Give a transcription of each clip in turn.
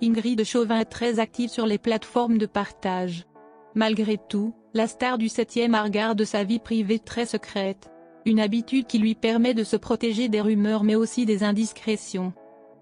Ingrid Chauvin est très active sur les plateformes de partage. Malgré tout, la star du 7e art garde sa vie privée très secrète. Une habitude qui lui permet de se protéger des rumeurs mais aussi des indiscrétions.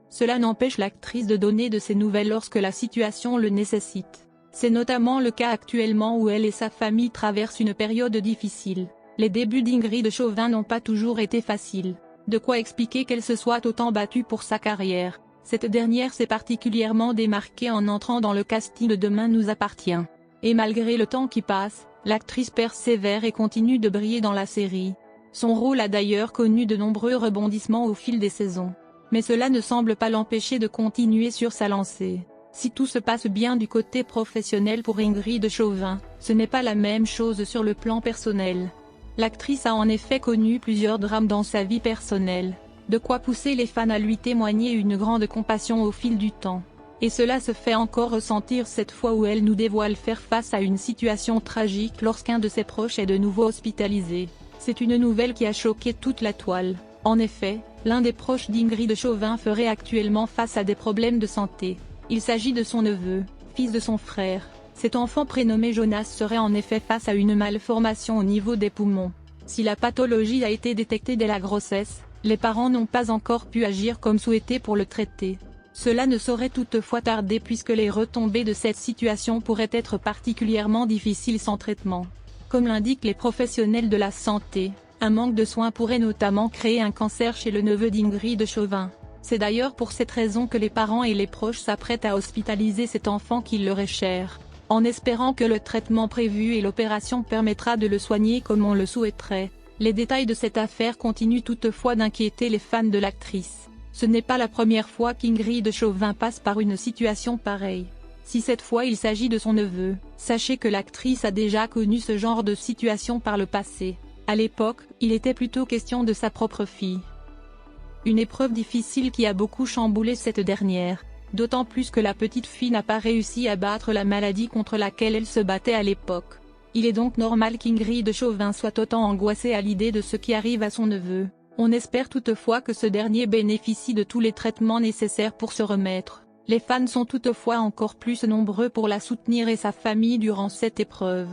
Cela n'empêche l'actrice de donner de ses nouvelles lorsque la situation le nécessite. C'est notamment le cas actuellement où elle et sa famille traversent une période difficile. Les débuts d'Ingrid Chauvin n'ont pas toujours été faciles. De quoi expliquer qu'elle se soit autant battue pour sa carrière. Cette dernière s'est particulièrement démarquée en entrant dans le casting de Demain nous appartient. Et malgré le temps qui passe, l'actrice persévère et continue de briller dans la série. Son rôle a d'ailleurs connu de nombreux rebondissements au fil des saisons. Mais cela ne semble pas l'empêcher de continuer sur sa lancée. Si tout se passe bien du côté professionnel pour Ingrid Chauvin, ce n'est pas la même chose sur le plan personnel. L'actrice a en effet connu plusieurs drames dans sa vie personnelle, de quoi pousser les fans à lui témoigner une grande compassion au fil du temps. Et cela se fait encore ressentir cette fois où elle nous dévoile faire face à une situation tragique lorsqu'un de ses proches est de nouveau hospitalisé. C'est une nouvelle qui a choqué toute la toile. En effet, l'un des proches d'Ingrid Chauvin ferait actuellement face à des problèmes de santé. Il s'agit de son neveu, fils de son frère. Cet enfant prénommé Jonas serait en effet face à une malformation au niveau des poumons. Si la pathologie a été détectée dès la grossesse, les parents n'ont pas encore pu agir comme souhaité pour le traiter. Cela ne saurait toutefois tarder puisque les retombées de cette situation pourraient être particulièrement difficiles sans traitement. Comme l'indiquent les professionnels de la santé, un manque de soins pourrait notamment créer un cancer chez le neveu d'Ingrid Chauvin. C'est d'ailleurs pour cette raison que les parents et les proches s'apprêtent à hospitaliser cet enfant qui leur est cher, en espérant que le traitement prévu et l'opération permettra de le soigner comme on le souhaiterait. Les détails de cette affaire continuent toutefois d'inquiéter les fans de l'actrice. Ce n'est pas la première fois qu'Ingrid Chauvin passe par une situation pareille. Si cette fois il s'agit de son neveu, sachez que l'actrice a déjà connu ce genre de situation par le passé. À l'époque, il était plutôt question de sa propre fille. Une épreuve difficile qui a beaucoup chamboulé cette dernière, d'autant plus que la petite fille n'a pas réussi à battre la maladie contre laquelle elle se battait à l'époque. Il est donc normal qu'Ingrid Chauvin soit autant angoissée à l'idée de ce qui arrive à son neveu. On espère toutefois que ce dernier bénéficie de tous les traitements nécessaires pour se remettre. Les fans sont toutefois encore plus nombreux pour la soutenir et sa famille durant cette épreuve.